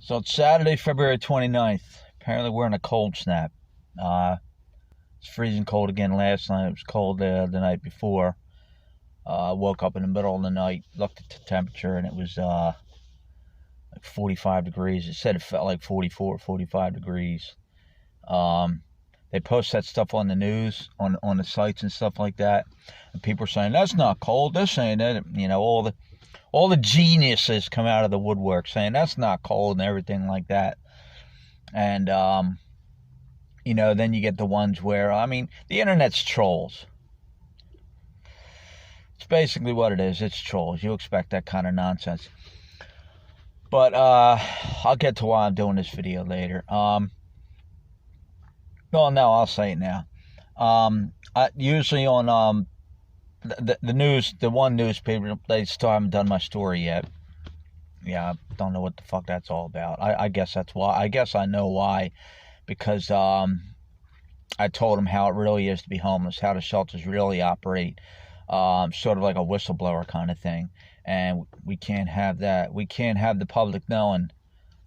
So it's Saturday, February 29th. Apparently we're in a cold snap. It's freezing cold again last night. It was cold the night before. Woke up in the middle of the night, looked at the temperature, and it was like 45 degrees. It said it felt like 44, 45 degrees. Um, they post that stuff on the news, on the sites and stuff like that. And people are saying, that's not cold. They're saying that, all the geniuses come out of the woodwork saying that's not cold and everything like that. And, then you get the ones where, the internet's trolls. It's basically what it is. It's trolls. You expect that kind of nonsense. But I'll get to why I'm doing this video later. No, I'll say it now. Usually on the news, the one newspaper, they still haven't done my story yet. Yeah, I don't know what the fuck that's all about. I guess that's why. I guess I know why. Because I told them how it really is to be homeless, how the shelters really operate. Sort of like a whistleblower kind of thing. And we can't have that. We can't have the public knowing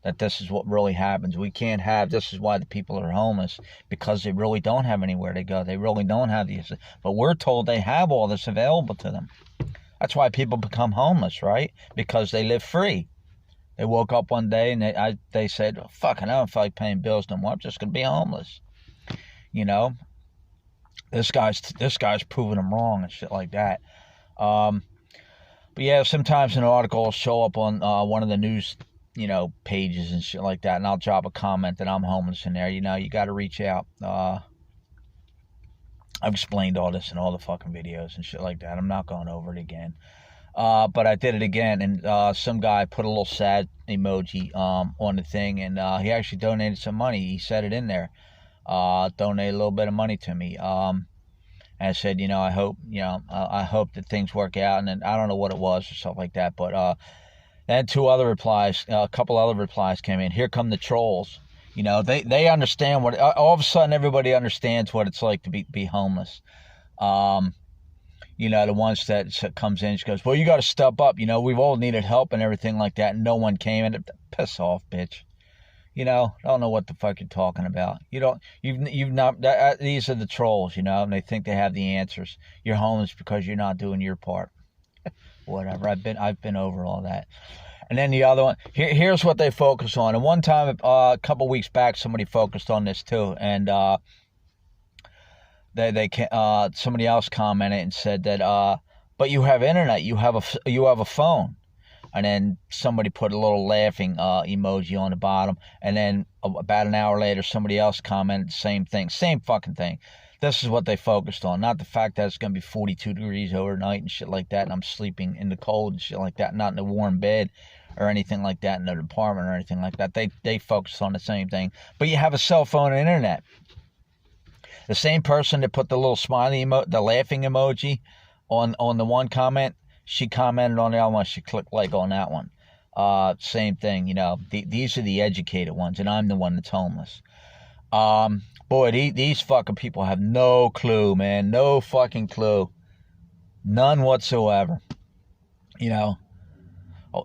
that this is what really happens. We can't have, this is why the people are homeless, because they really don't have anywhere to go. They really don't have these. But we're told they have all this available to them. That's why people become homeless, right? Because they live free. They woke up one day and they said, oh, fuck, I don't feel like paying bills no more. I'm just going to be homeless. This guy's proving them wrong and shit like that. But yeah, sometimes an article will show up on one of the news, pages and shit like that, and I'll drop a comment that I'm homeless in there. You got to reach out. I've explained all this in all the fucking videos and shit like that. I'm not going over it again. But I did it again, and some guy put a little sad emoji on the thing, and he actually donated some money. He said it in there. Donated a little bit of money to me. And I said, I hope, I hope that things work out, and then I don't know what it was or something like that, but then a couple other replies came in. Here come the trolls. They understand all of a sudden everybody understands what it's like to be homeless. The ones that comes in, she goes, well, you got to step up. We've all needed help and everything like that, and no one came in. Piss off, bitch. I don't know what the fuck you're talking about. You've not, these are the trolls, and they think they have the answers. You're homeless because you're not doing your part. Whatever. I've been over all that. And then the other one, here's what they focus on. And one time, a couple weeks back, somebody focused on this too, and somebody else commented and said that, but you have internet, you have a phone. And then somebody put a little laughing emoji on the bottom. And then about an hour later, somebody else commented the same thing. Same fucking thing. This is what they focused on. Not the fact that it's going to be 42 degrees overnight and shit like that, and I'm sleeping in the cold and shit like that, not in a warm bed or anything like that in an apartment or anything like that. They focus on the same thing. But you have a cell phone and internet. The same person that put the little smiley the laughing emoji on the one comment, she commented on the other one. She clicked like on that one. Same thing, these are the educated ones, and I'm the one that's homeless. Boy, these fucking people have no clue, man. No fucking clue. None whatsoever. Oh,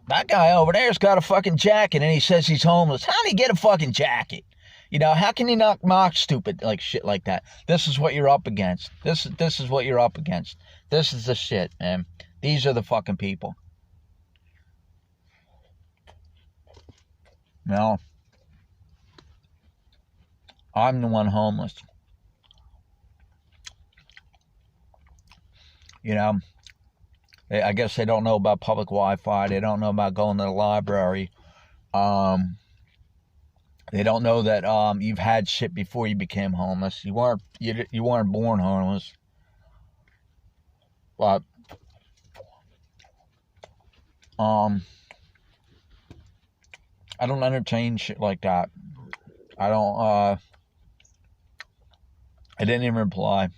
that guy over there's got a fucking jacket, and he says he's homeless. How did he get a fucking jacket? How can you not mock stupid like shit like that? This is what you're up against. This is what you're up against. This is the shit, man. These are the fucking people. No. I'm the one homeless. I guess they don't know about public Wi-Fi. They don't know about going to the library. They don't know that you've had shit before you became homeless. You weren't born homeless. But I don't entertain shit like that. I don't I didn't even reply.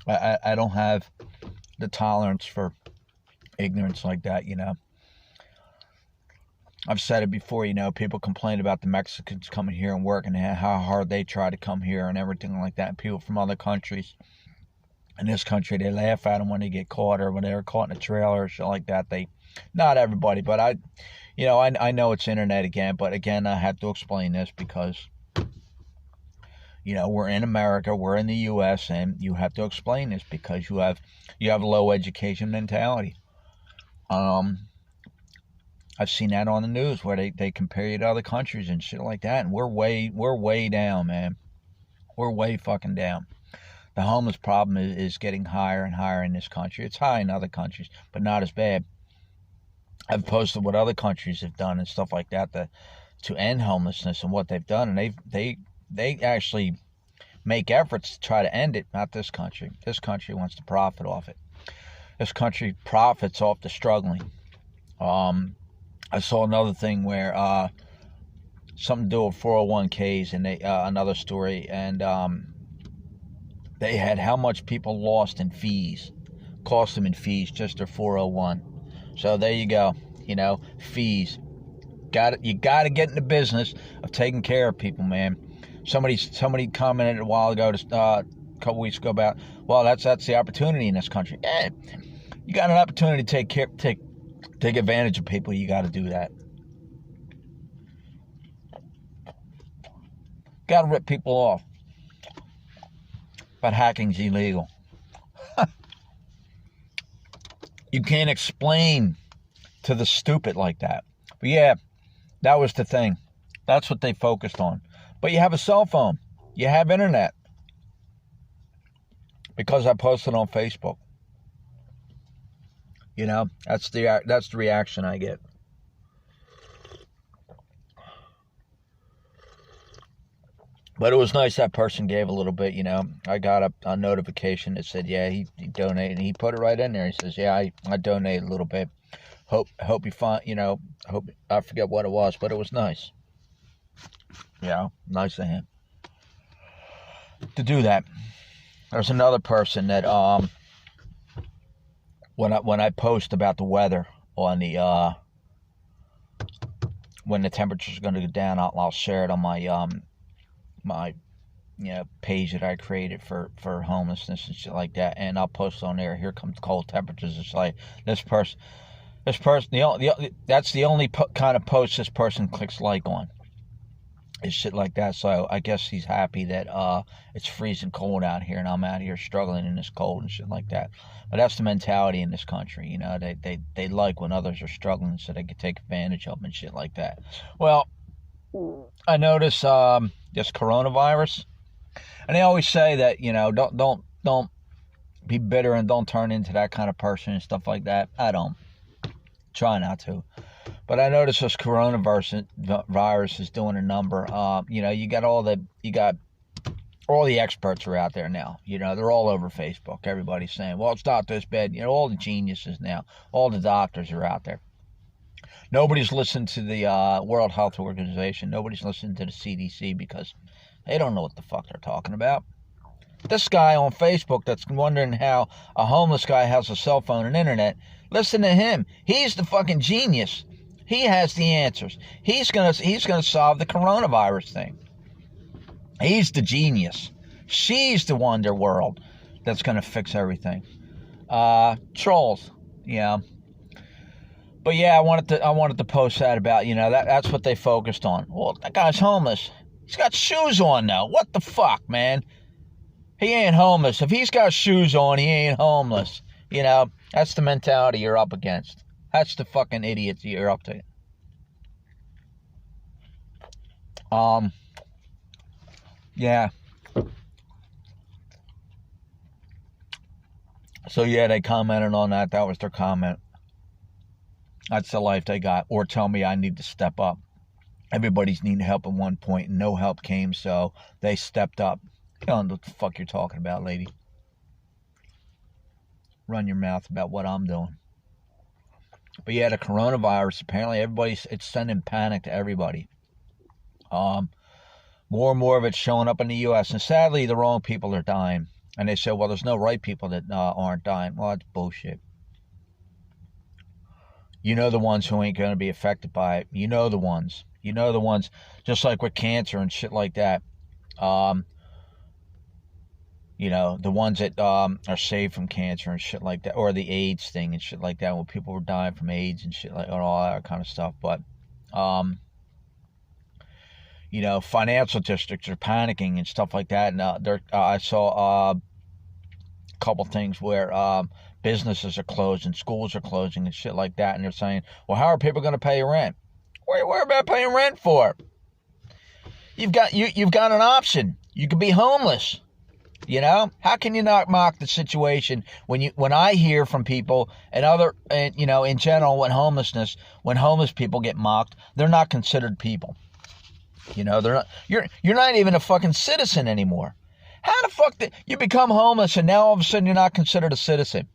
I don't have the tolerance for ignorance like that, I've said it before, people complain about the Mexicans coming here and working and how hard they try to come here and everything like that. And people from other countries in this country, they laugh at them when they get caught, or when they're caught in a trailer or shit like that. They Not everybody, but I know it's internet again, but again, I have to explain this because, we're in America, we're in the U.S., and you have to explain this because you have low education mentality. Um, I've seen that on the news where they compare you to other countries and shit like that, and we're way down, man. We're way fucking down. The homeless problem is getting higher and higher in this country. It's high in other countries, but not as bad. I've posted what other countries have done and stuff like that to end homelessness and what they've done, and they actually make efforts to try to end it. Not this country. This country wants to profit off it. This country profits off the struggling. I saw another thing where something to do with 401ks, and another story, and they had how much people lost in fees, cost them in fees, just their 401. So there you go. Fees. You got to get in the business of taking care of people, man. Somebody commented a while ago, a couple weeks ago, about, well, that's the opportunity in this country. You got an opportunity to take advantage of people. You got to do that. Got to rip people off. But hacking's illegal. You can't explain to the stupid like that. But yeah, that was the thing. That's what they focused on. But you have a cell phone. You have internet. Because I posted on Facebook. That's the reaction I get. But it was nice that person gave a little bit, I got a notification that said, yeah, he donated. And he put it right in there. He says, yeah, I donated a little bit. Hope you find, hope, I forget what it was, but it was nice. Nice of him to do that. There's another person that, when I post about the weather on the, when the temperature's going to go down, I'll share it on my page that I created for homelessness and shit like that, and I'll post on there, here comes cold temperatures. It's like this person, that's the only kind of post this person clicks like on, is shit like that. So I guess he's happy that it's freezing cold out here and I'm out here struggling in this cold and shit like that. But that's the mentality in this country. They like when others are struggling so they can take advantage of them and shit like that. Well, I notice this coronavirus, and they always say that don't be bitter and don't turn into that kind of person and stuff like that. I don't. Try not to. But I notice this coronavirus is doing a number. You got all the experts are out there now. They're all over Facebook. Everybody's saying, well, it's not this bad. All the geniuses now, all the doctors are out there. Nobody's listened to the World Health Organization. Nobody's listened to the CDC because they don't know what the fuck they're talking about. This guy on Facebook that's wondering how a homeless guy has a cell phone and internet, listen to him. He's the fucking genius. He has the answers. He's gonna solve the coronavirus thing. He's the genius. She's the wonder world that's gonna fix everything. Trolls, yeah. But yeah, I wanted to post that about, that's what they focused on. Well, that guy's homeless. He's got shoes on now. What the fuck, man? He ain't homeless. If he's got shoes on, he ain't homeless. That's the mentality you're up against. That's the fucking idiots you're up to. Yeah. So yeah, they commented on that. That was their comment. That's the life they got. Or tell me I need to step up. Everybody's needing help at one point and no help came, so they stepped up. You don't know what the fuck you're talking about, lady. Run your mouth about what I'm doing. But yeah, the coronavirus, apparently it's sending panic to everybody. More and more of it's showing up in the U.S. And sadly, the wrong people are dying. And they say, well, there's no right people that aren't dying. Well, that's bullshit. The ones who ain't going to be affected by it. The ones. The ones, just like with cancer and shit like that. You know, the ones that are saved from cancer and shit like that, or the AIDS thing and shit like that, when people were dying from AIDS and shit like, and all that kind of stuff. But, you know, financial districts are panicking and stuff like that. And I saw a couple things where businesses are closing, schools are closing, and shit like that. And they're saying, well, how are people going to pay rent? Where about paying rent for? You've got an option. You could be homeless. You know, how can you not mock the situation when I hear from people and you know, in general, when homeless people get mocked, they're not considered people. You know, they're not. You're not even a fucking citizen anymore. How the fuck did you become homeless and now all of a sudden you're not considered a citizen?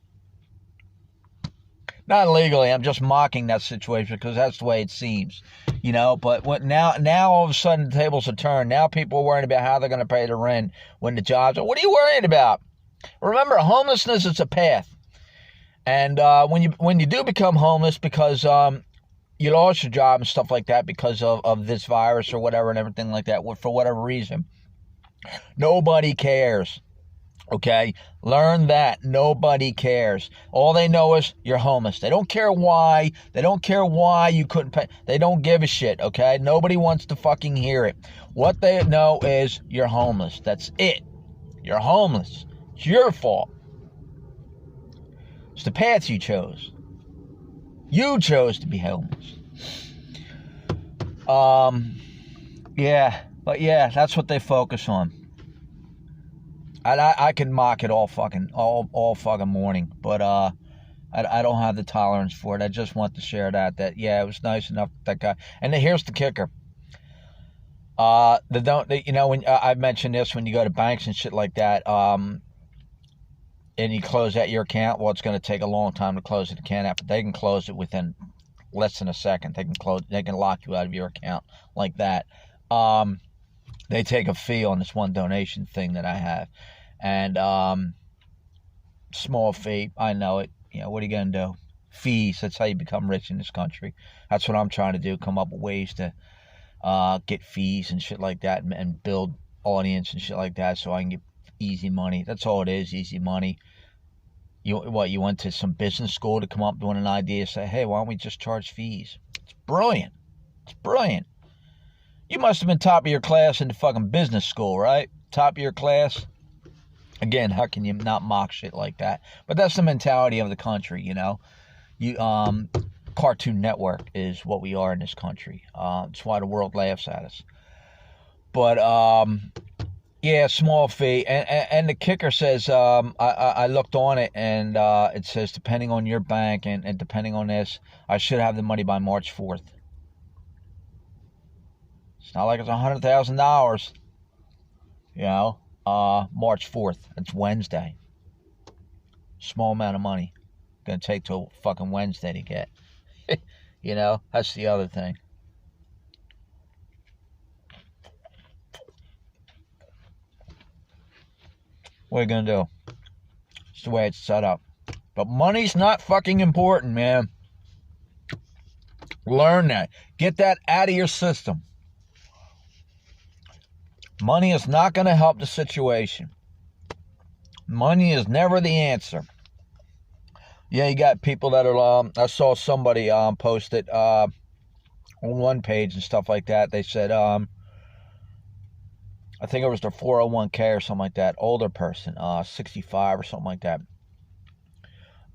Not legally, I'm just mocking that situation because that's the way it seems, you know. But now all of a sudden the tables are turned. Now people are worrying about how they're going to pay the rent when the jobs are. What are you worrying about? Remember, homelessness is a path, and when you do become homeless because you lost your job and stuff like that because of this virus or whatever and everything like that, for whatever reason, nobody cares. Okay, learn that. Nobody cares. All they know is you're homeless. They don't care why. They don't care why you couldn't pay. They don't give a shit. Okay, nobody wants to fucking hear it. What they know is you're homeless. That's it. You're homeless. It's your fault. It's the path you chose. You chose to be homeless. Yeah, but yeah, that's what they focus on. And I can mock it all fucking morning, but I don't have the tolerance for it. I just want to share that yeah, it was nice enough that guy. And here's the kicker. You know, when I've mentioned this, when you go to banks and shit like that, and you close out your account, well, it's going to take a long time to close the account out, but they can close it within less than a second. They can lock you out of your account like that. They take a fee on this one donation thing that I have. And small fee, I know it. You know, what are you going to do? Fees, that's how you become rich in this country. That's what I'm trying to do, come up with ways to get fees and shit like that and build audience and shit like that so I can get easy money. That's all it is, easy money. You went to some business school to come up with an idea, say, hey, why don't we just charge fees? It's brilliant. It's brilliant. You must have been top of your class in the fucking business school, right? Top of your class. Again, how can you not mock shit like that? But that's the mentality of the country, you know. Cartoon Network is what we are in this country. It's why the world laughs at us. But yeah, small fee, and the kicker says I looked on it and it says depending on your bank and depending on this, I should have the money by March 4th. It's not like it's $100,000, you know. March 4th. It's Wednesday. Small amount of money. Gonna take till fucking Wednesday to get. You know, that's the other thing. What are you gonna do? It's the way it's set up. But money's not fucking important, man. Learn that. Get that out of your system. Money is not going to help the situation. Money is never the answer. Yeah, you got people that are, I saw somebody post it on one page and stuff like that. They said, I think it was their 401k or something like that. Older person, 65 or something like that.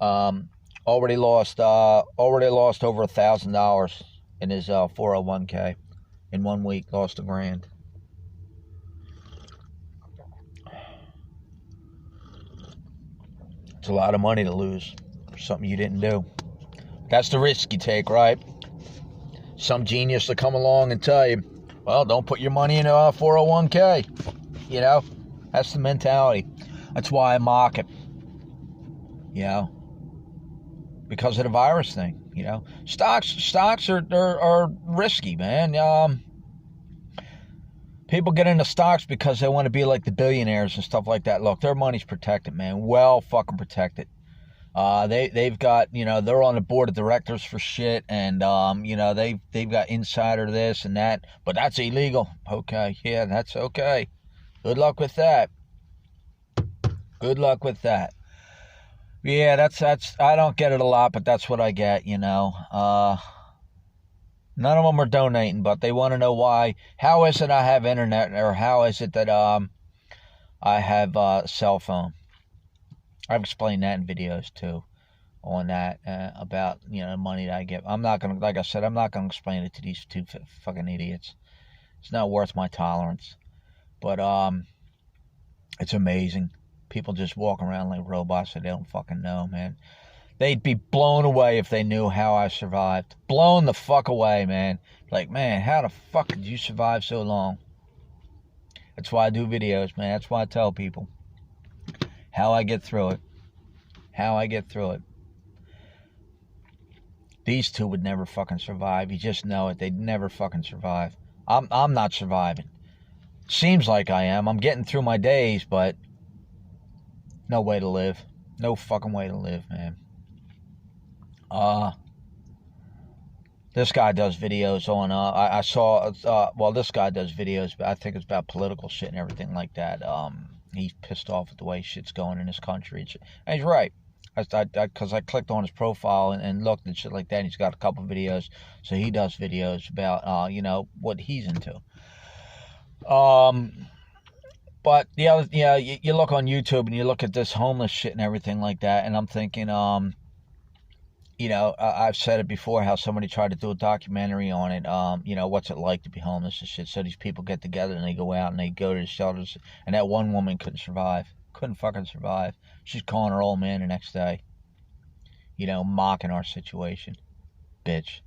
Already lost over $1,000 in his 401k in 1 week. Lost $1,000. It's a lot of money to lose for something you didn't do. That's the risk you take, right? Some genius will come along and tell you, well, don't put your money in a 401k. You know, that's the mentality. That's why I mock it. You know, because of the virus thing. You know, stocks are risky, man. People get into stocks because they want to be like the billionaires and stuff like that. Look, their money's protected, man. Well fucking protected. They've got, you know, they're on the board of directors for shit, and you know, they've got insider this and that, but that's illegal. Okay, yeah, that's okay. Good luck with that. Good luck with that. Yeah, that's. I don't get it a lot, but that's what I get. None of them are donating, but they want to know why. How is it I have internet, or how is it that I have a cell phone? I've explained that in videos too, on that about the money that I get. I'm not gonna, like I said, I'm not gonna explain it to these two fucking idiots. It's not worth my tolerance. But it's amazing. People just walk around like robots that they don't fucking know, man. They'd be blown away if they knew how I survived. Blown the fuck away, man. Like, man, how the fuck did you survive so long? That's why I do videos, man. That's why I tell people how I get through it. How I get through it. These two would never fucking survive. You just know it. They'd never fucking survive. I'm not surviving. Seems like I am. I'm getting through my days, but no way to live. No fucking way to live, man. This guy does videos on, I saw, well, this guy does videos, but I think it's about political shit and everything like that. He's pissed off at the way shit's going in this country. And he's right. Because I clicked on his profile and looked and shit like that, and he's got a couple videos. So he does videos about, what he's into. But the other, you look on YouTube and you look at this homeless shit and everything like that, and I'm thinking, I've said it before how somebody tried to do a documentary on it. What's it like to be homeless and shit. So these people get together and they go out and they go to the shelters, and that one woman couldn't survive. Couldn't fucking survive. She's calling her old man the next day. Mocking our situation. Bitch.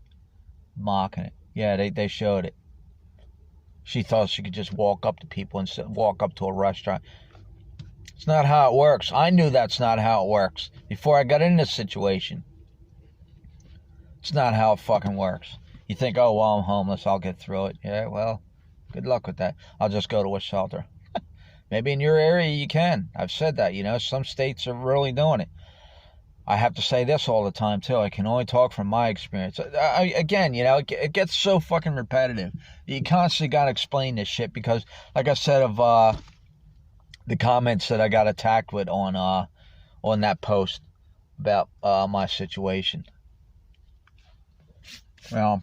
Mocking it. Yeah, they showed it. She thought she could just walk up to people and walk up to a restaurant. It's not how it works. I knew that's not how it works before I got in this situation. It's not how it fucking works. You think, oh, well, I'm homeless, I'll get through it. Yeah, well, good luck with that. I'll just go to a shelter. Maybe in your area you can. I've said that, some states are really doing it. I have to say this all the time, too. I can only talk from my experience. Again, it gets so fucking repetitive. You constantly got to explain this shit because, like I said, of the comments that I got attacked with on that post about my situation. Well,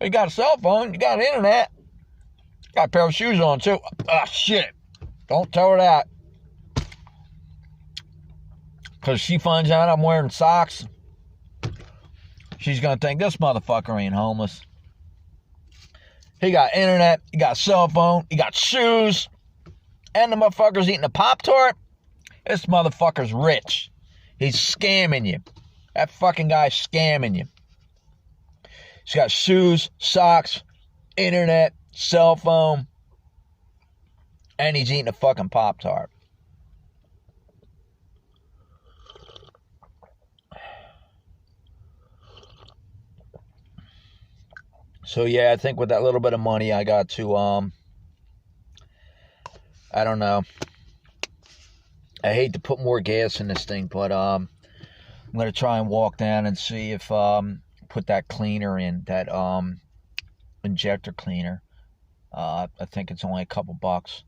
you got a cell phone, you got internet, got a pair of shoes on, too. Ah, shit. Don't tell her that. Because she finds out I'm wearing socks, she's going to think this motherfucker ain't homeless. He got internet, he got cell phone, he got shoes, and the motherfucker's eating a Pop-Tart. This motherfucker's rich. He's scamming you. That fucking guy's scamming you. He's got shoes, socks, internet, cell phone, and he's eating a fucking Pop-Tart. So yeah, I think with that little bit of money I got to, I don't know. I hate to put more gas in this thing, but I'm going to try and walk down and see if put that cleaner in, that injector cleaner. I think it's only a couple bucks.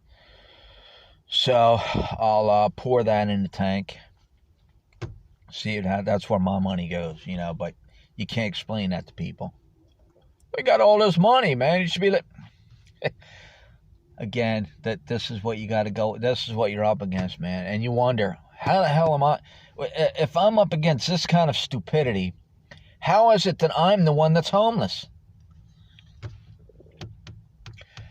So I'll pour that in the tank. See how that's where my money goes, but you can't explain that to people. We got all this money, man. You should be like, again, that this is what you got to go. This is what you're up against, man. And you wonder, how the hell am I? If I'm up against this kind of stupidity, how is it that I'm the one that's homeless?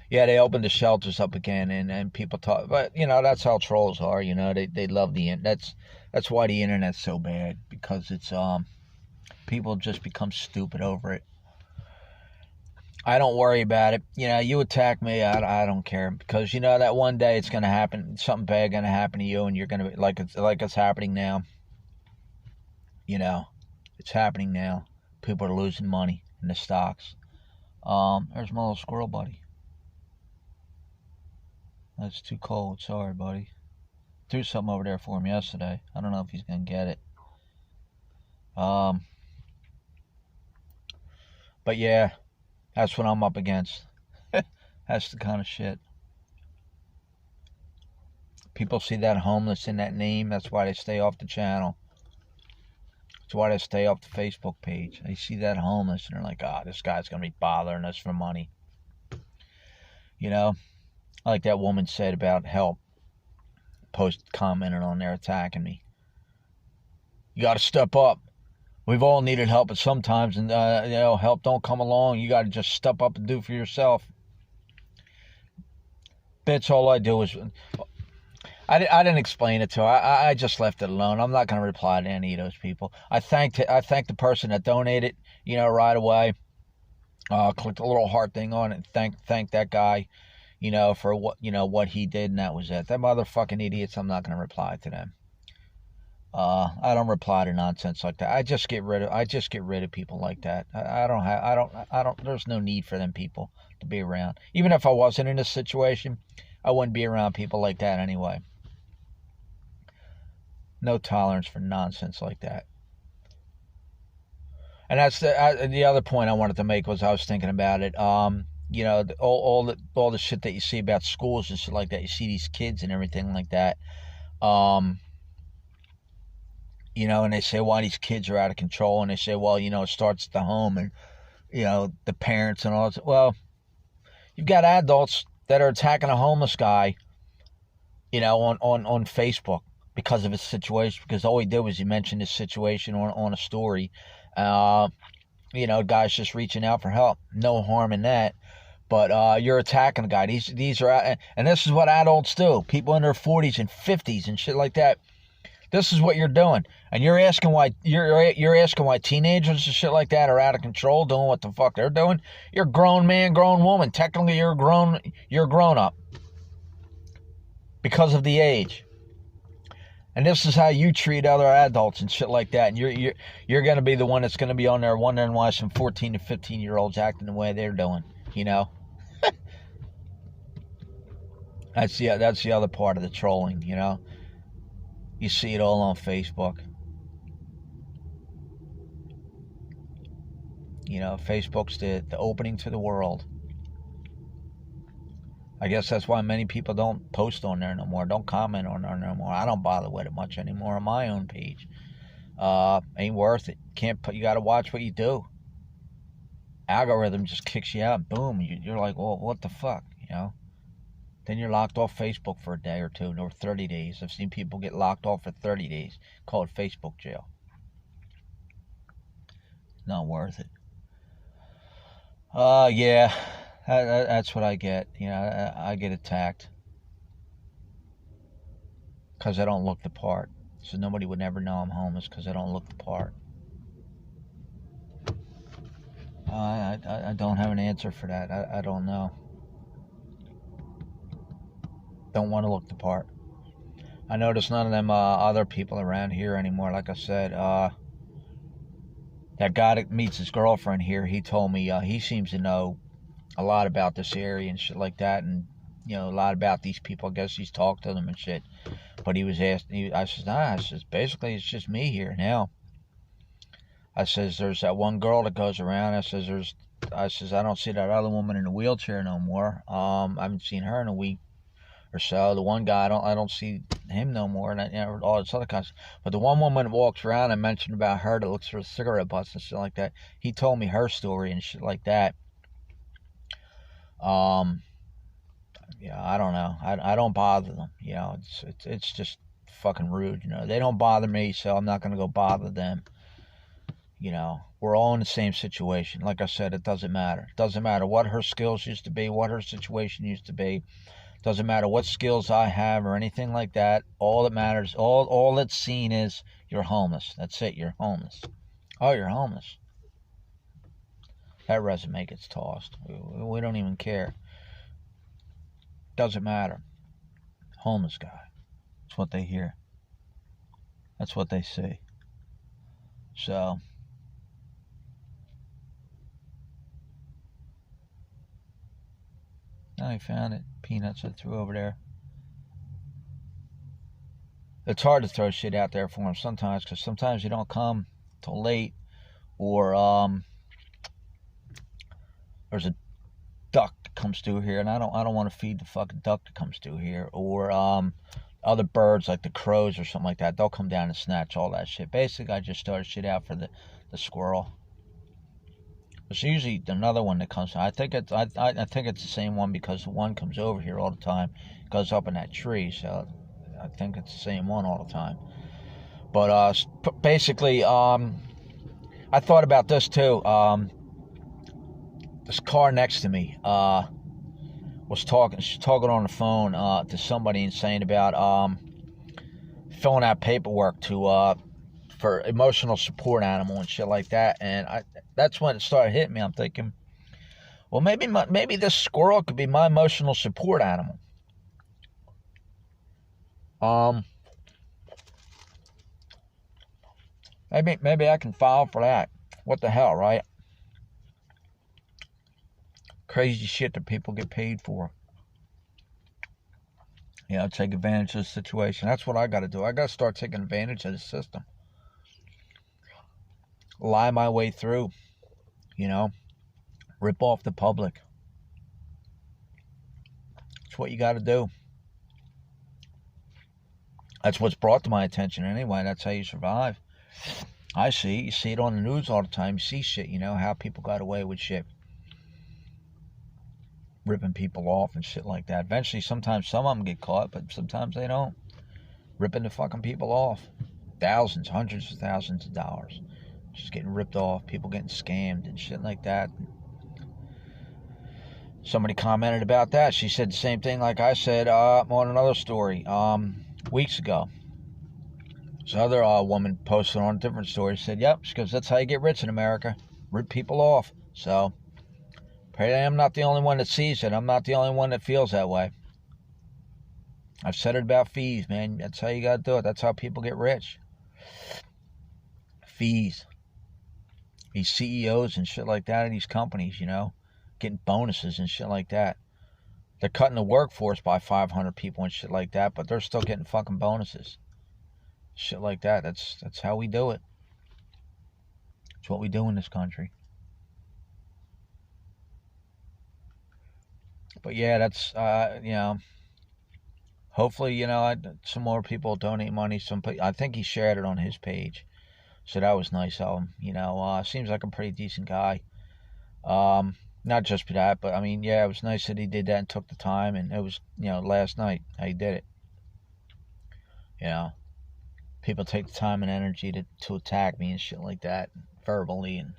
Yeah, they opened the shelters up again, and people talk, but that's how trolls are. They love that's why the internet's so bad, because it's people just become stupid over it. I don't worry about it. You attack me, I don't care, because that one day it's gonna happen. Something bad gonna happen to you, and you're gonna be like it's happening now. It's happening now. People are losing money in the stocks. There's my little squirrel buddy. That's too cold. Sorry, buddy. Threw something over there for him yesterday. I don't know if he's gonna get it. But yeah. That's what I'm up against. That's the kind of shit. People see that homeless in that name. That's why they stay off the channel. That's why they stay off the Facebook page. They see that homeless and they're like, oh, this guy's going to be bothering us for money. You know, like that woman said about help. Commented on there attacking me. You got to step up. We've all needed help at some times, and help don't come along. You got to just step up and do for yourself. Bitch, all I do is I didn't explain it to her. I just left it alone. I'm not going to reply to any of those people. I thanked the person that donated, right away. Clicked the little heart thing on it and thanked that guy, for what he did, and that was it. That motherfucking idiots, I'm not going to reply to them. I don't reply to nonsense like that. I just get rid of people like that. I don't there's no need for them people to be around. Even if I wasn't in this situation, I wouldn't be around people like that anyway. No tolerance for nonsense like that. And that's the other point I wanted to make was I was thinking about it. All the shit that you see about schools and shit like that. You see these kids and everything like that. And they say, well, these kids are out of control. And they say, well, it starts at the home and, the parents and all that. Well, you've got adults that are attacking a homeless guy, on Facebook because of his situation. Because all he did was he mentioned his situation on a story. Guys just reaching out for help. No harm in that. But you're attacking a guy. These are, and this is what adults do. People in their 40s and 50s and shit like that. This is what you're doing, and you're asking why teenagers and shit like that are out of control, doing what the fuck they're doing. You're a grown man, grown woman. Technically, you're grown up because of the age. And this is how you treat other adults and shit like that. And you're going to be the one that's going to be on there wondering why some 14 to 15-year-olds acting the way they're doing. That's the other part of the trolling. You see it all on Facebook. Facebook's the opening to the world. I guess that's why many people don't post on there no more, don't comment on there no more. I don't bother with it much anymore on my own page. Ain't worth it. You got to watch what you do. Algorithm just kicks you out. Boom. You're like, well, what the fuck, Then you're locked off Facebook for a day or two, or 30 days. I've seen people get locked off for 30 days. Call it Facebook jail. Not worth it. Yeah. That's what I get. I get attacked. Because I don't look the part. So nobody would ever know I'm homeless because I don't look the part. I don't have an answer for that. I don't know. Don't want to look the part. I notice none of them other people around here anymore. Like I said, that guy that meets his girlfriend here, he told me he seems to know a lot about this area and shit like that, and a lot about these people. I guess he's talked to them and shit. But he was asked. I says, basically it's just me here now. I says there's that one girl that goes around. I says I don't see that other woman in a wheelchair no more. I haven't seen her in a week or so. The one guy, I don't see him no more, and all this other kind of stuff. But the one woman that walks around, I mentioned about her that looks for cigarette butts and shit like that. He told me her story and shit like that. Yeah, I don't know. I don't bother them. It's just fucking rude. They don't bother me, so I'm not gonna go bother them. We're all in the same situation. Like I said, it doesn't matter. It doesn't matter what her skills used to be, what her situation used to be. Doesn't matter what skills I have or anything like that. All that matters, all that's seen is you're homeless. That's it, you're homeless. Oh, you're homeless. That resume gets tossed. We don't even care. Doesn't matter. Homeless guy. That's what they hear. That's what they see. So, I found it. Peanuts I threw over there. It's hard to throw shit out there for them sometimes, because sometimes you don't come till late, or there's a duck that comes through here, and I don't want to feed the fucking duck that comes through here, or other birds like the crows or something like that, they'll come down and snatch all that shit. Basically, I just started shit out for the squirrel. There's usually another one that comes. I think it's I think it's the same one because the one comes over here all the time, goes up in that tree. So I think it's the same one all the time. But basically, I thought about this too. This car next to me was talking on the phone to somebody and saying about filling out paperwork to for emotional support animal and shit like that. And that's when it started hitting me. I'm thinking, well, maybe this squirrel could be my emotional support animal. Maybe I can file for that. What the hell, right? Crazy shit that people get paid for. You know, take advantage of the situation. That's what I got to do. I got to start taking advantage of the system. Lie my way through. You know, rip off the public. It's what you got to do. That's what's brought to my attention anyway. That's how you survive. You see it on the news all the time. You see shit, you know, how people got away with shit. Ripping people off and shit like that. Eventually, sometimes some of them get caught, but sometimes they don't. Ripping the fucking people off. Thousands, hundreds of thousands of dollars. Just getting ripped off. People getting scammed and shit like that. Somebody commented about that. She said the same thing like I said on another story weeks ago. This other woman posted on a different story. Said, yep, she goes, that's how you get rich in America. Rip people off. So, apparently I'm not the only one that sees it. I'm not the only one that feels that way. I've said it about fees, man. That's how you got to do it. That's how people get rich. Fees. These CEOs and shit like that of these companies, you know, getting bonuses and shit like that. They're cutting the workforce by 500 people and shit like that, but they're still getting fucking bonuses. Shit like that. That's how we do it. It's what we do in this country. But yeah, that's you know, hopefully, you know, some more people donate money. I think he shared it on his page, so that was nice of him. You know, seems like a pretty decent guy. Not just for that, but I mean, yeah, it was nice that he did that and took the time. And it was, you know, last night how he did it. You know, people take the time and energy to attack me and shit like that, verbally and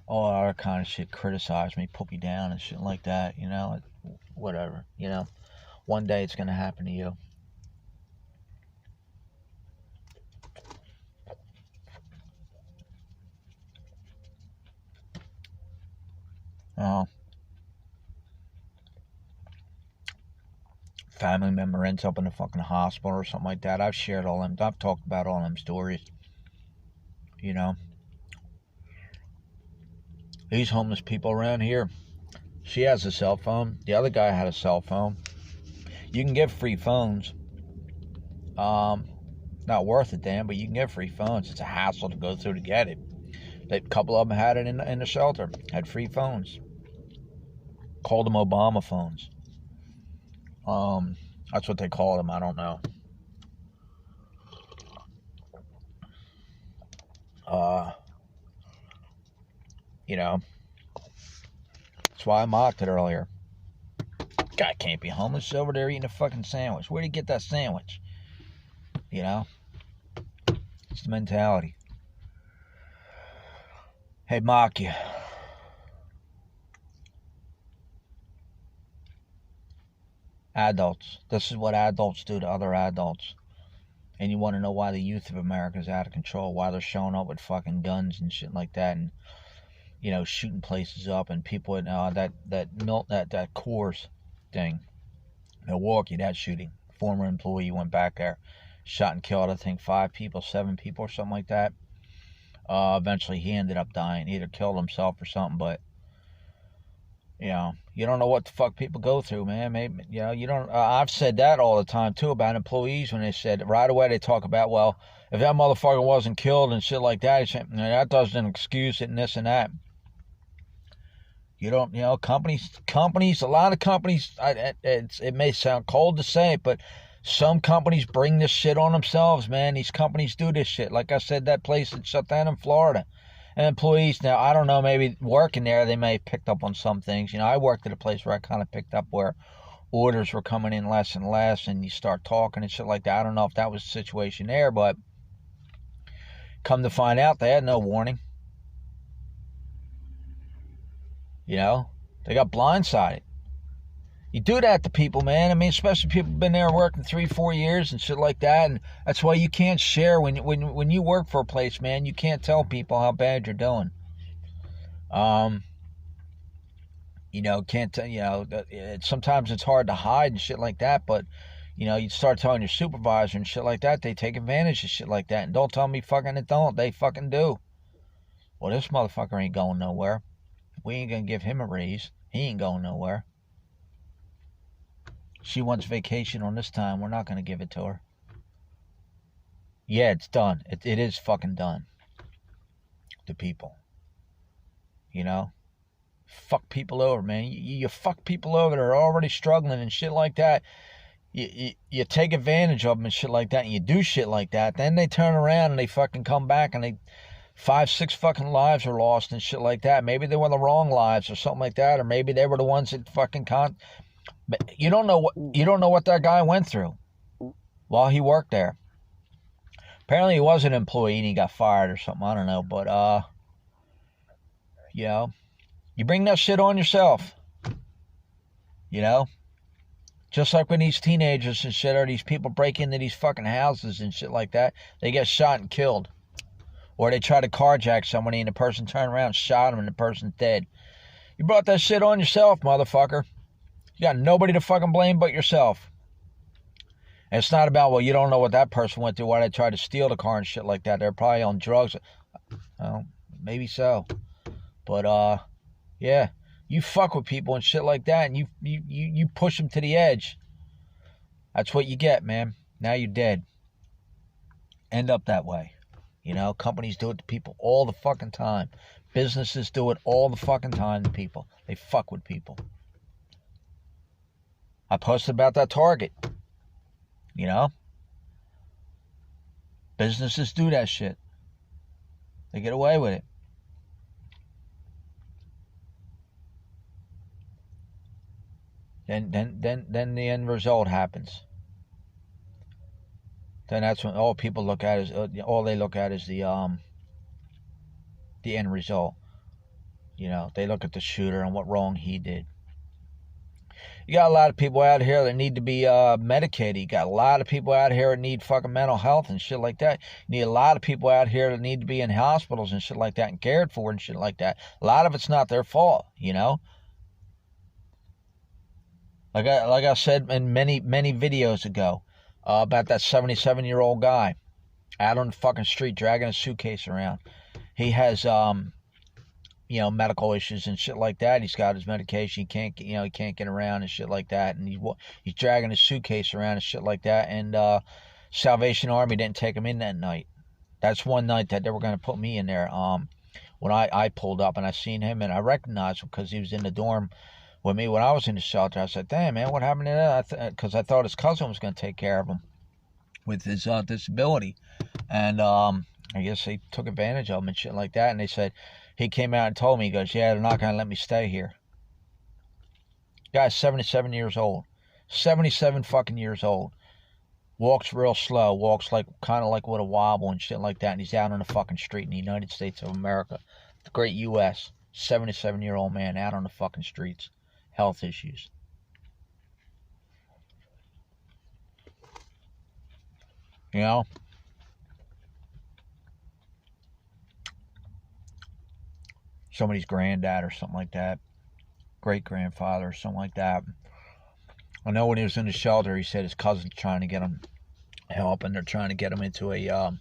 all other kind of shit, criticize me, put me down and shit like that. You know, whatever. You know, one day it's gonna happen to you. Family member ends up in a fucking hospital or something like that. I've talked about all them stories. You know, these homeless people around here. She has a cell phone. The other guy had a cell phone. You can get free phones. Not worth a damn, but you can get free phones. It's a hassle to go through to get it. A couple of them had it in the shelter. Had free phones. Called them Obama phones. That's what they call them. I don't know. You know, that's why I mocked it earlier. Guy can't be homeless. He's over there eating a fucking sandwich. Where'd he get that sandwich? You know, it's the mentality. Hey, mock you. Adults. This is what adults do to other adults. And you want to know why the youth of America is out of control, why they're showing up with fucking guns and shit like that, and, you know, shooting places up, and people in that Coors thing, Milwaukee, that shooting. Former employee went back there, shot and killed, I think, 5 people, 7 people or something like that. Eventually he ended up dying, either killed himself or something, but, you know, you don't know what the fuck people go through, man. Maybe, you know, you don't. I've said that all the time too about employees when they said right away they talk about, well, if that motherfucker wasn't killed and shit like that, that doesn't excuse it and this and that. You don't, companies. A lot of companies. It may sound cold to say it, but Some companies bring this shit on themselves, man. These companies do this shit. Like I said, that place that shut down in Florida. And employees, now, I don't know, maybe working there, they may have picked up on some things. You know, I worked at a place where I kind of picked up where orders were coming in less and less, and you start talking and shit like that. I don't know if that was the situation there, but come to find out, they had no warning. You know, they got blindsided. You do that to people, man. I mean, especially people who've been there working 3-4 years and shit like that. And that's why you can't share when you work for a place, man. You can't tell people how bad you're doing. You know, can't tell. You know, sometimes it's hard to hide and shit like that. But you know, you start telling your supervisor and shit like that, they take advantage of shit like that. And don't tell me fucking it don't. They fucking do. Well, this motherfucker ain't going nowhere. We ain't gonna give him a raise. He ain't going nowhere. She wants vacation on this time. We're not going to give it to her. Yeah, it's done. It is fucking done. To people. You know? Fuck people over, man. You fuck people over that are already struggling and shit like that. You take advantage of them and shit like that, and you do shit like that. Then they turn around and they fucking come back and they 5-6 fucking lives are lost and shit like that. Maybe they were the wrong lives or something like that, or maybe they were the ones that fucking But you don't know what that guy went through while he worked there. Apparently he was an employee and he got fired or something. I don't know, but you know, you bring that shit on yourself. You know, just like when these teenagers and shit, or these people break into these fucking houses and shit like that, they get shot and killed, or they try to carjack somebody and the person turned around and shot him and the person's dead. You brought that shit on yourself, motherfucker. You got nobody to fucking blame but yourself. And it's not about, well, you don't know what that person went through, why they tried to steal the car and shit like that. They're probably on drugs. Well, maybe so. But, yeah. You fuck with people and shit like that, and you push them to the edge. That's what you get, man. Now you're dead. End up that way. You know, companies do it to people all the fucking time. Businesses do it all the fucking time to people. They fuck with people. I posted about that Target. You know? Businesses do that shit. They get away with it. Then the end result happens. Then that's when all they look at is the end result. You know, they look at the shooter and what wrong he did. You got a lot of people out here that need to be medicated. You got a lot of people out here that need fucking mental health and shit like that. You need a lot of people out here that need to be in hospitals and shit like that and cared for and shit like that. A lot of it's not their fault, you know? Like I said in many videos ago about that 77-year-old guy out on the fucking street dragging a suitcase around. He has you know, medical issues and shit like that. He's got his medication. He can't get around and shit like that. And he's dragging his suitcase around and shit like that. And Salvation Army didn't take him in that night. That's one night that they were going to put me in there. When I pulled up and I seen him and I recognized him because he was in the dorm with me when I was in the shelter. I said, "Damn, man, what happened to that?" Because I thought his cousin was going to take care of him with his disability. And I guess they took advantage of him and shit like that. And they said, he came out and told me, he goes, "Yeah, they're not going to let me stay here." Guy's 77 years old. 77 fucking years old. Walks real slow. Walks like kind of like with a wobble and shit like that. And he's out on the fucking street in the United States of America. The great U.S. 77-year-old man out on the fucking streets. Health issues. You know? Somebody's granddad or something like that. Great-grandfather or something like that. I know when he was in the shelter, he said his cousin's trying to get him help, and they're trying to get him into a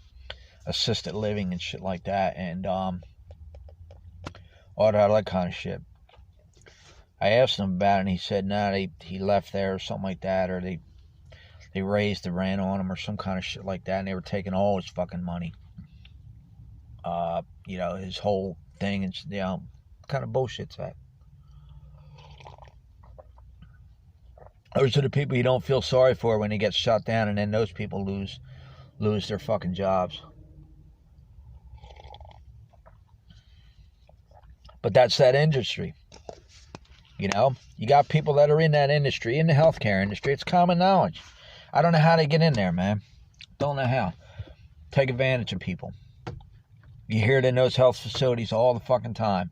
assisted living and shit like that, and all that kind of shit. I asked him about it, and he said, "No, he left there or something like that, or they raised the rent on him or some kind of shit like that, and they were taking all his fucking money. You know, his whole thing, and you know, what kind of bullshit's that?" Those are the people you don't feel sorry for when they get shut down, and then those people lose their fucking jobs. But that's that industry. You know, you got people that are in that industry, in the healthcare industry. It's common knowledge. I don't know how they get in there, man. Don't know how. Take advantage of people. You hear it in those health facilities all the fucking time.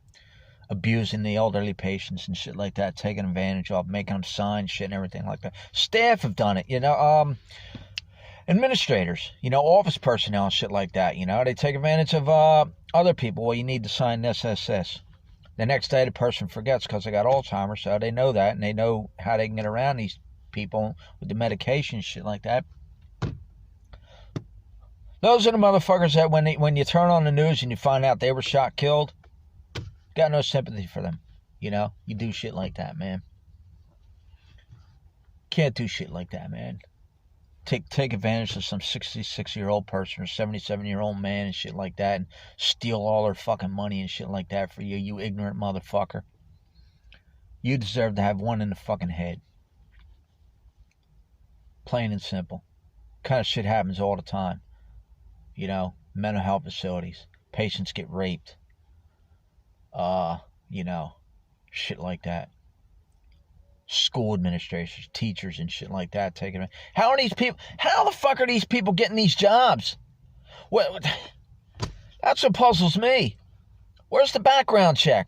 Abusing the elderly patients and shit like that. Taking advantage of, making them sign shit and everything like that. Staff have done it, you know. Administrators, you know, office personnel and shit like that, you know. They take advantage of other people. Well, you need to sign this. The next day the person forgets because they got Alzheimer's, so they know that, and they know how they can get around these people with the medication, shit like that. Those are the motherfuckers that when you turn on the news and you find out they were shot, killed, got no sympathy for them. You know, you do shit like that, man. Can't do shit like that, man. Take advantage of some 66-year-old person or 77-year-old man and shit like that and steal all their fucking money and shit like that for you, you ignorant motherfucker. You deserve to have one in the fucking head. Plain and simple. Kind of shit happens all the time. You know, mental health facilities. Patients get raped. You know, shit like that. School administrators, teachers, and shit like that taking it. How the fuck are these people getting these jobs? What? That's what puzzles me. Where's the background check?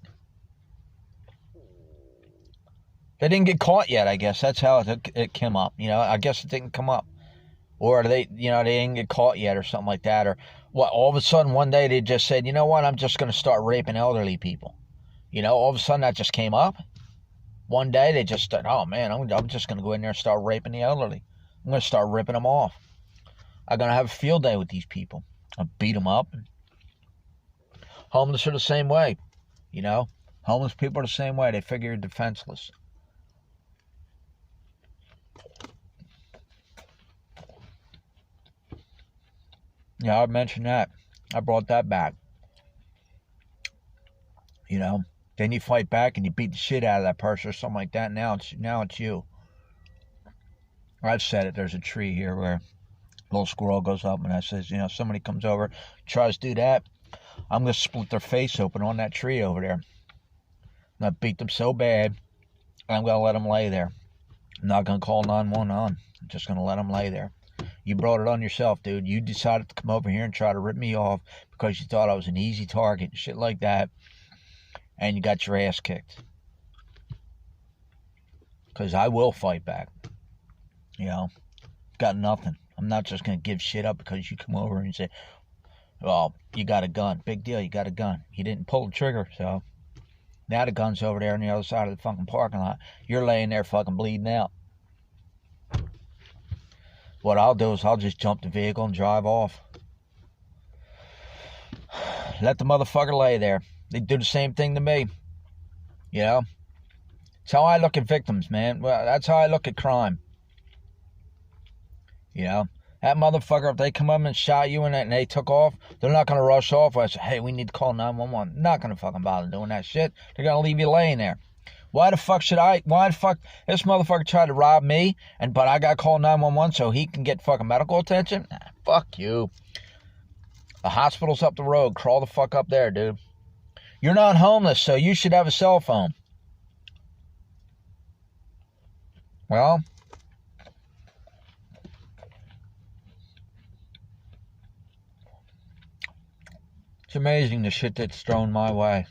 They didn't get caught yet, I guess. That's how it came up. You know, I guess it didn't come up. Or they didn't get caught yet or something like that. Or what? All of a sudden one day they just said, you know what, I'm just going to start raping elderly people. You know, all of a sudden that just came up. One day they just said, oh man, I'm just going to go in there and start raping the elderly. I'm going to start ripping them off. I'm going to have a field day with these people. I'll beat them up. Homeless are the same way. You know, homeless people are the same way. They figure you're defenseless. Yeah, I mentioned that. I brought that back. You know, then you fight back and you beat the shit out of that person or something like that. Now it's you. I've said it. There's a tree here where a little squirrel goes up and I says, you know, somebody comes over, tries to do that, I'm going to split their face open on that tree over there. I'm going to beat them so bad, I'm going to let them lay there. I'm not going to call 911. I'm just going to let them lay there. You brought it on yourself, dude. You decided to come over here and try to rip me off because you thought I was an easy target and shit like that. And you got your ass kicked. Because I will fight back. You know, got nothing. I'm not just going to give shit up because you come over and say, well, you got a gun. Big deal, you got a gun. You didn't pull the trigger, so now the gun's over there on the other side of the fucking parking lot. You're laying there fucking bleeding out. What I'll do is I'll just jump the vehicle and drive off. Let the motherfucker lay there. They do the same thing to me. You know? That's how I look at victims, man. Well, that's how I look at crime. You know? That motherfucker, if they come up and shot you and they took off, they're not going to rush off. I say, hey, we need to call 911. Not going to fucking bother doing that shit. They're going to leave you laying there. Why the fuck this motherfucker tried to rob me, but I got to call 911 so he can get fucking medical attention? Nah, fuck you. The hospital's up the road. Crawl the fuck up there, dude. You're not homeless, so you should have a cell phone. Well, it's amazing the shit that's thrown my way.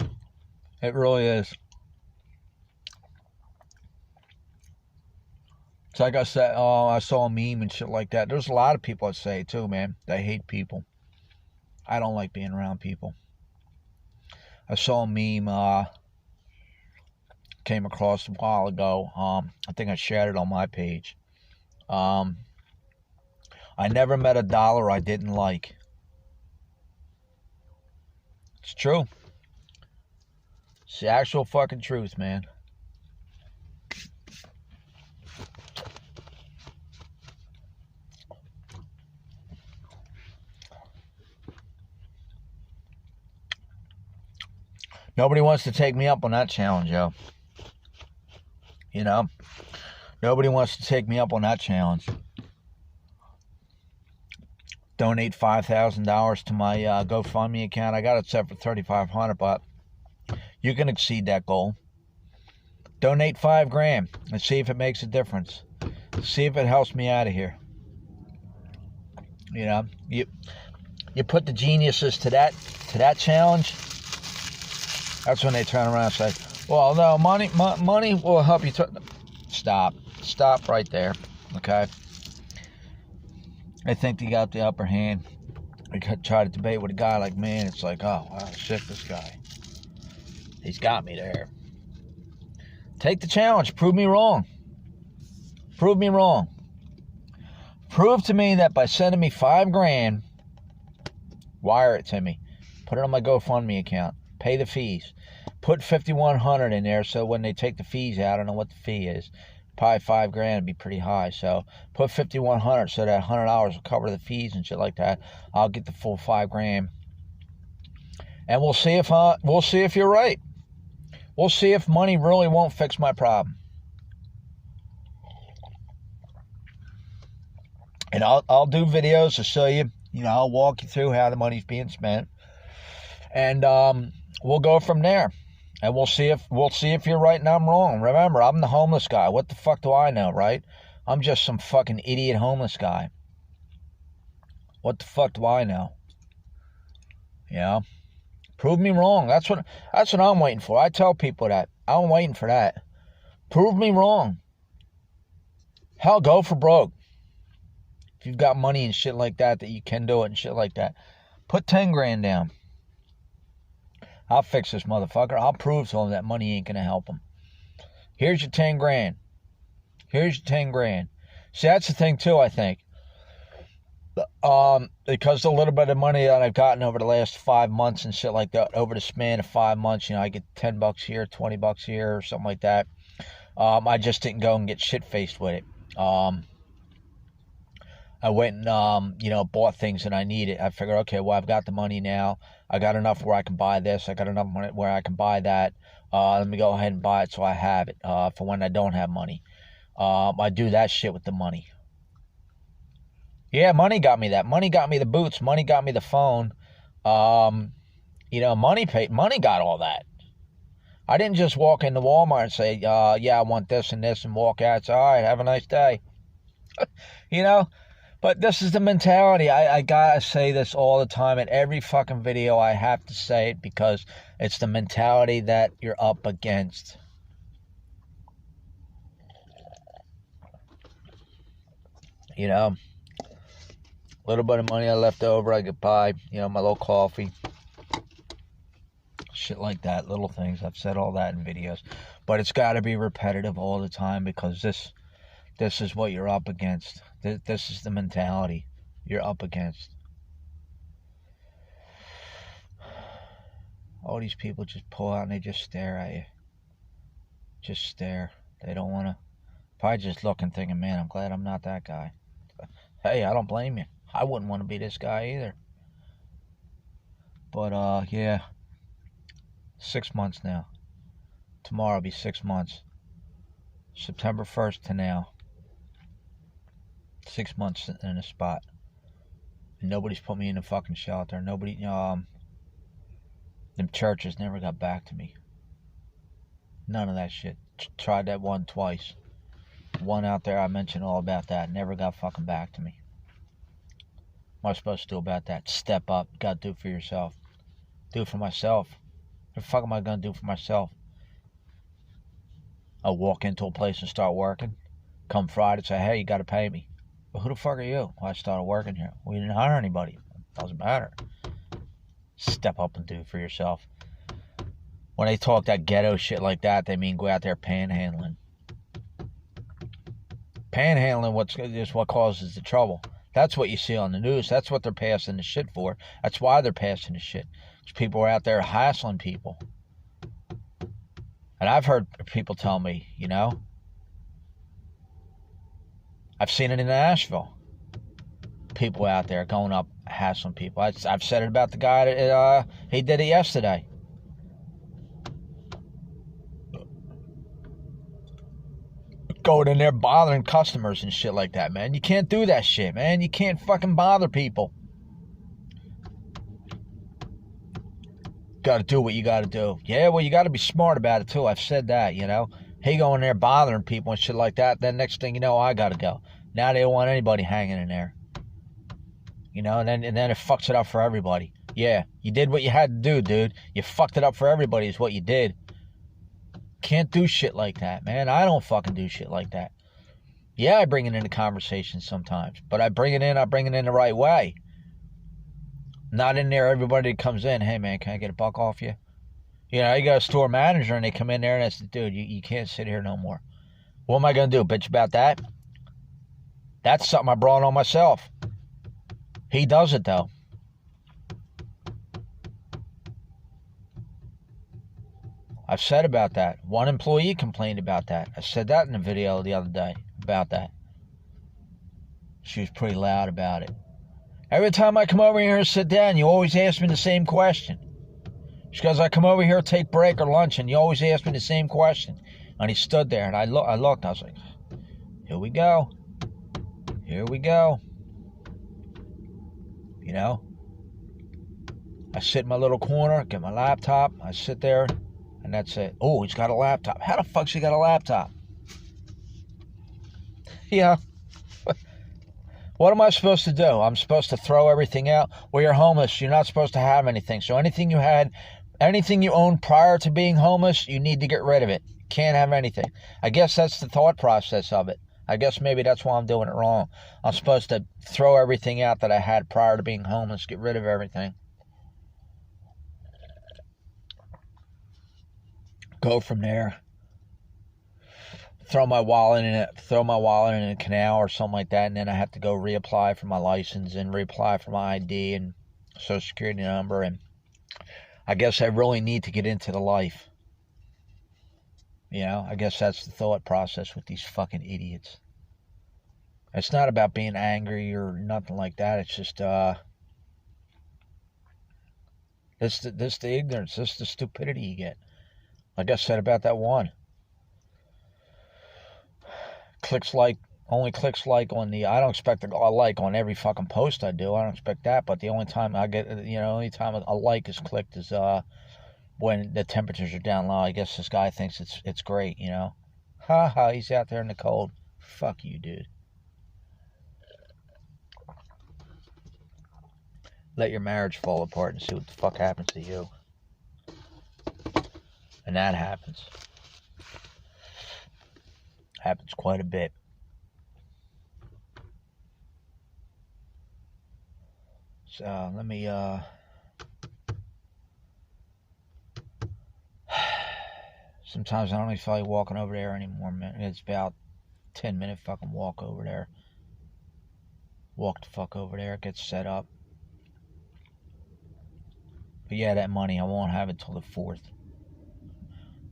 It really is. It's like I said, I saw a meme and shit like that. There's a lot of people that say it too, man. They hate people. I don't like being around people. I saw a meme came across a while ago. I think I shared it on my page. I never met a dollar I didn't like. It's true. It's the actual fucking truth, man. Nobody wants to take me up on that challenge, yo. You know? Nobody wants to take me up on that challenge. Donate $5,000 to my GoFundMe account. I got it set for $3,500, but you can exceed that goal. Donate $5,000 and see if it makes a difference. See if it helps me out of here. You know, you put the geniuses to that challenge. That's when they turn around and say, "Well, no, money will help you." Stop right there. Okay. I think they got the upper hand. I try to debate with a guy like me, and it's like, oh, wow, shit, this guy. He's got me there. Take the challenge. Prove me wrong. Prove me wrong. Prove to me that by sending me $5,000, wire it to me. Put it on my GoFundMe account. Pay the fees. Put $5,100 in there so when they take the fees out, I don't know what the fee is. Probably $5,000 would be pretty high. So put $5,100 so that $100 will cover the fees and shit like that. I'll get the full $5,000, and we'll see if you're right. We'll see if money really won't fix my problem. And I'll do videos to show you. You know, I'll walk you through how the money's being spent, and we'll go from there. And we'll see if you're right and I'm wrong. Remember, I'm the homeless guy. What the fuck do I know, right? I'm just some fucking idiot homeless guy. What the fuck do I know? You know? Prove me wrong. That's what I'm waiting for. I tell people that. I'm waiting for that. Prove me wrong. Hell, go for broke. If you've got money and shit like that you can do it and shit like that. Put $10,000 down. I'll fix this motherfucker. I'll prove to him that money ain't gonna help him. Here's your $10,000. Here's your $10,000. See, that's the thing too, I think. Because the little bit of money that I've gotten over the last 5 months and shit like that, over the span of 5 months, you know, I get $10 here, $20 here, or something like that. I just didn't go and get shit-faced with it. I went and, bought things that I needed. I figured, okay, well, I've got the money now. I got enough where I can buy this. I got enough money where I can buy that. Let me go ahead and buy it so I have it for when I don't have money. I do that shit with the money. Yeah, money got me that. Money got me the boots. Money got me the phone. Money got all that. I didn't just walk into Walmart and say, yeah, I want this and this, and walk out and say, all right, have a nice day. But this is the mentality. I gotta say this all the time. In every fucking video, I have to say it because it's the mentality that you're up against. A little bit of money I left over, I could buy, my little coffee. Shit like that, little things. I've said all that in videos. But it's got to be repetitive all the time because this is what you're up against. This is the mentality you're up against. All these people just pull out and they just stare at you. Just stare. They don't want to. Probably just looking thinking, man, I'm glad I'm not that guy. Hey, I don't blame you. I wouldn't want to be this guy either. But, yeah. 6 months now. Tomorrow will be 6 months. September 1st to now. 6 months in a spot. And nobody's put me in a fucking shelter. Nobody, them churches never got back to me. None of that shit. Tried that one twice. One out there, I mentioned all about that. Never got fucking back to me. What am I supposed to do about that? Step up. Gotta do it for yourself. Do it for myself. What the fuck am I gonna do for myself? I'll walk into a place and start working. Come Friday, say, hey, you gotta pay me. Well, who the fuck are you? Well, I started working here. We didn't hire anybody. It doesn't matter. Step up and do it for yourself. When they talk that ghetto shit like that, they mean go out there panhandling. Panhandling is what causes the trouble. That's what you see on the news. That's what they're passing the shit for. That's why they're passing the shit. Because people are out there hassling people. And I've heard people tell me, I've seen it in Nashville. People out there going up hassling people. I've said it about the guy that he did it yesterday. going in there bothering customers and shit like that, man. You can't do that shit, man. You can't fucking bother people. Got to do what you got to do. Yeah, well, you got to be smart about it, too. I've said that, you know. He going there bothering people and shit like that. Then next thing you know, I got to go. Now they don't want anybody hanging in there. You know, and then it fucks it up for everybody. Yeah, you did what you had to do, dude. You fucked it up for everybody is what you did. Can't do shit like that, man. I don't fucking do shit like that. Yeah, I bring it into conversation sometimes. But I bring it in the right way. Not in there, everybody that comes in, hey, man, can I get a buck off you? You know, you got a store manager, and they come in there, and I said, dude, you can't sit here no more. What am I going to do, bitch about that? That's something I brought on myself. He does it, though. I've said about that. One employee complained about that. I said that in a video the other day about that. She was pretty loud about it. Every time I come over here and sit down, you always ask me the same question. She goes, I come over here, take break or lunch, and you always ask me the same question. And he stood there, and I looked, I was like, here we go. Here we go. You know? I sit in my little corner, get my laptop, I sit there, and that's it. Oh, he's got a laptop. How the fuck's he got a laptop? Yeah. What am I supposed to do? I'm supposed to throw everything out? Well, you're homeless. You're not supposed to have anything. So anything you owned prior to being homeless, you need to get rid of it. Can't have anything. I guess that's the thought process of it. I guess maybe that's why I'm doing it wrong. I'm supposed to throw everything out that I had prior to being homeless, get rid of everything. Go from there. Throw my wallet in a canal or something like that, and then I have to go reapply for my license and reapply for my ID and social security number, and I guess I really need to get into the life. You know, I guess that's the thought process with these fucking idiots. It's not about being angry or nothing like that. It's just this the ignorance, this the stupidity you get. Like I said about that one. Only clicks like on the, I don't expect a like on every fucking post I do. I don't expect that, but the only time I get, only time a like is clicked is when the temperatures are down low. I guess this guy thinks it's great, you know. Ha ha, he's out there in the cold. Fuck you, dude. Let your marriage fall apart and see what the fuck happens to you. And that happens. Happens quite a bit. So let me sometimes I don't even feel like walking over there anymore, man. It's about 10-minute fucking walk over there. Walk the fuck over there, get set up. But yeah, that money, I won't have it till the 4th.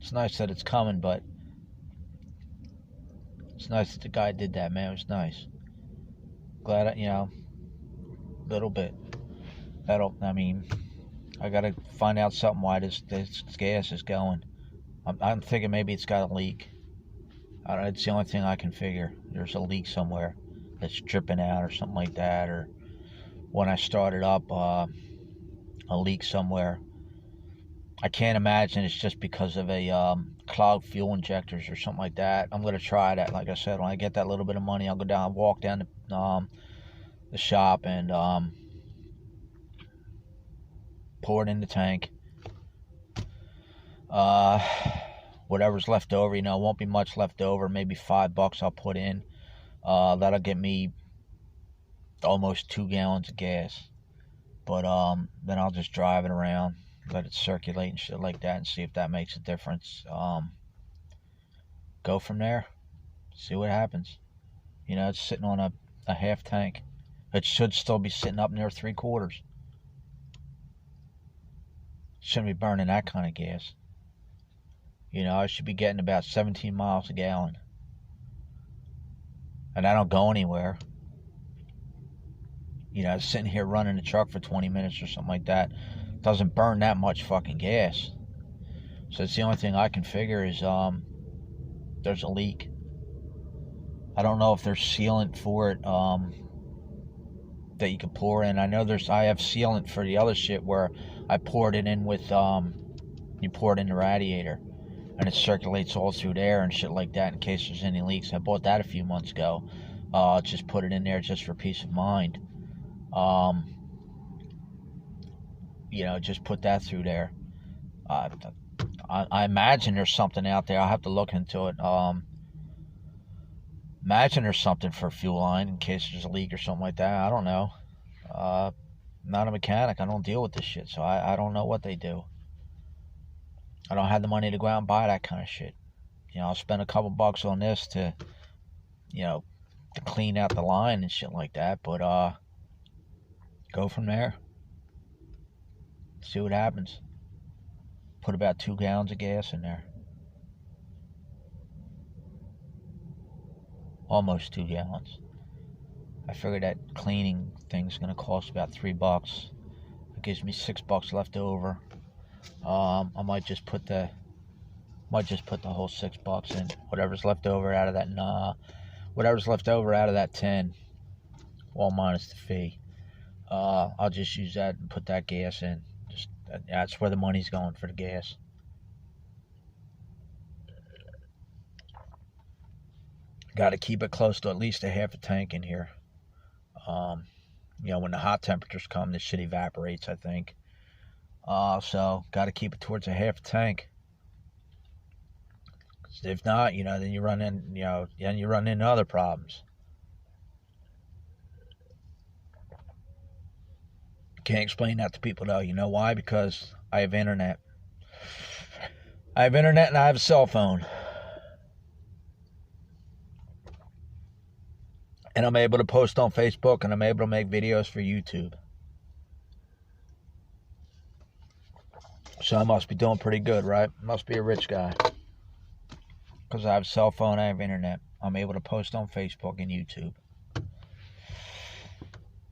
It's nice that it's coming, but it's nice that the guy did that, man. It was nice. Glad, little bit. I gotta find out something why this gas is going. I'm thinking maybe it's got a leak. It's the only thing I can figure. There's a leak somewhere that's dripping out or something like that. Or when I started up, a leak somewhere. I can't imagine it's just because of a clogged fuel injectors or something like that. I'm gonna try that. Like I said, when I get that little bit of money, I'll walk down the shop and pour it in the tank. Whatever's left over, won't be much left over. Maybe $5 I'll put in. That'll get me almost 2 gallons of gas. But then I'll just drive it around, let it circulate and shit like that, and see if that makes a difference. Go from there, see what happens. It's sitting on a half tank. It should still be sitting up near 3/4. Shouldn't be burning that kind of gas. I should be getting about 17 miles a gallon. And I don't go anywhere. Sitting here running the truck for 20 minutes or something like that doesn't burn that much fucking gas. So it's the only thing I can figure is there's a leak. I don't know if there's sealant for it that you can pour in. I know I have sealant for the other shit where I poured it in with you pour it in the radiator and it circulates all through there and shit like that in case there's any leaks. I bought that a few months ago. Just put it in there just for peace of mind. Just put that through there. I imagine there's something out there. I'll have to look into it. Imagine there's something for a fuel line in case there's a leak or something like that. I don't know. Not a mechanic. I don't deal with this shit, so I don't know what they do. I don't have the money to go out and buy that kind of shit. I'll spend a couple bucks on this to clean out the line and shit like that. But go from there. See what happens. Put about 2 gallons of gas in there. Almost 2 gallons. I figured that cleaning thing's gonna cost about $3. It gives me $6 left over. I might just put the whole $6 in. Whatever's left over out of that whatever's left over out of that 10, well, minus the fee. I'll just use that and put that gas in. That's where the money's going, for the gas. Got to keep it close to at least a half a tank in here. When the hot temperatures come, this shit evaporates, I think. So got to keep it towards a half a tank. 'Cause if not, then you run into other problems. Can't explain that to people though. You know why? Because I have internet. I have internet and I have a cell phone. And I'm able to post on Facebook and I'm able to make videos for YouTube. So I must be doing pretty good, right? Must be a rich guy. Because I have a cell phone, I have internet. I'm able to post on Facebook and YouTube.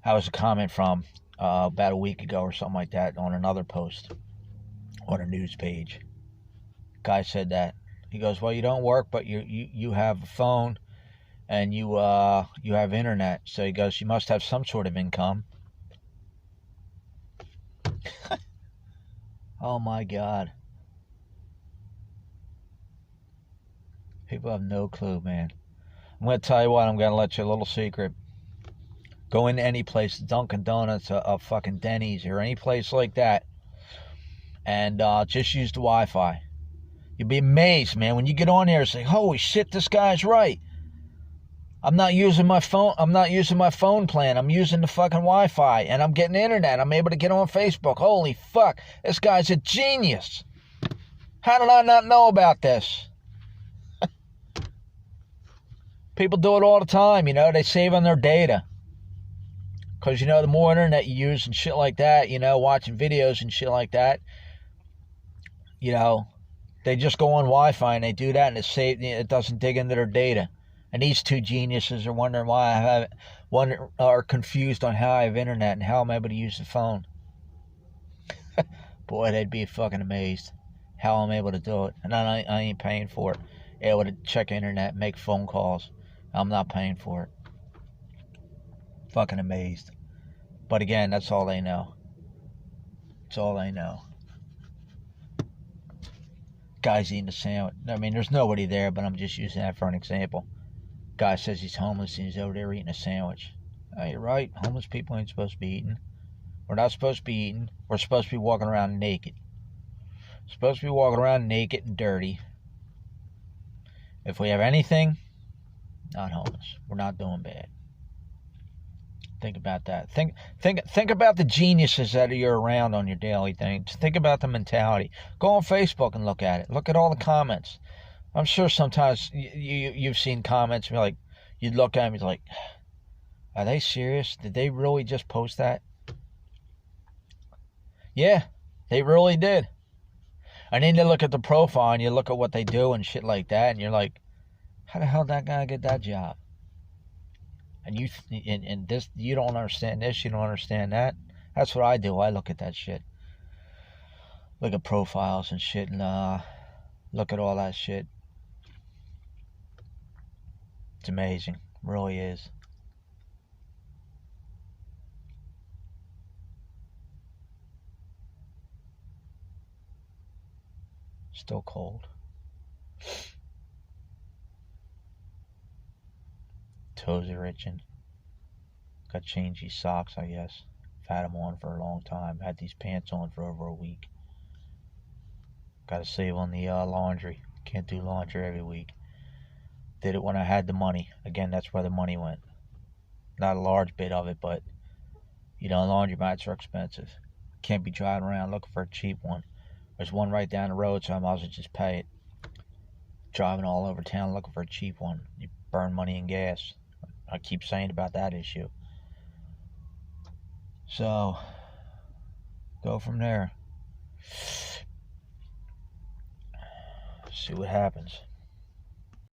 That was a comment from about a week ago or something like that on another post on a news page. Guy said that. He goes, well, you don't work, but you have a phone and you have internet. So he goes, you must have some sort of income. Oh my God. People have no clue, man. I'm going to tell you what, I'm going to let you a little secret. Go into any place, Dunkin' Donuts, a fucking Denny's, or any place like that, and just use the Wi-Fi. You'll be amazed, man, when you get on there and say, holy shit, this guy's right. I'm not using my phone plan. I'm using the fucking Wi-Fi, and I'm getting internet. I'm able to get on Facebook. Holy fuck, this guy's a genius. How did I not know about this? People do it all the time, they save on their data. Because, the more internet you use and shit like that, watching videos and shit like that, they just go on Wi-Fi and they do that and it doesn't dig into their data. And these two geniuses are wondering why are confused on how I have internet and how I'm able to use the phone. Boy, they'd be fucking amazed how I'm able to do it. And I ain't paying for it. Able to check internet, make phone calls. I'm not paying for it. Fucking amazed. But again, that's all they know. That's all they know. Guy's eating a sandwich. I mean, there's nobody there, but I'm just using that for an example. Guy says he's homeless and he's over there eating a sandwich. Oh, you're right. Homeless people ain't supposed to be eating. We're not supposed to be eating. We're supposed to be walking around naked. Supposed to be walking around naked and dirty. If we have anything, not homeless. We're not doing bad. Think about that. Think about the geniuses that you're around on your daily thing. Think about the mentality. Go on Facebook and look at it. Look at all the comments. I'm sure sometimes you've seen comments and like, you'd look at them and be like, are they serious? Did they really just post that? Yeah, they really did. And then you look at the profile and you look at what they do and shit like that, and you're like, how the hell did that guy get that job? And you don't understand this, you don't understand that. That's what I do. I look at that shit. Look at profiles and shit, and look at all that shit. It's amazing. It really is. Still cold. Toes are itching. Got to change these socks, I guess. I've had them on for a long time. Had these pants on for over a week. Got to save on the laundry. Can't do laundry every week. Did it when I had the money. Again, that's where the money went. Not a large bit of it, but laundromats are expensive. Can't be driving around looking for a cheap one. There's one right down the road, so I might as well just pay it. Driving all over town looking for a cheap one. You burn money and gas. I keep saying about that issue. So, go from there. See what happens.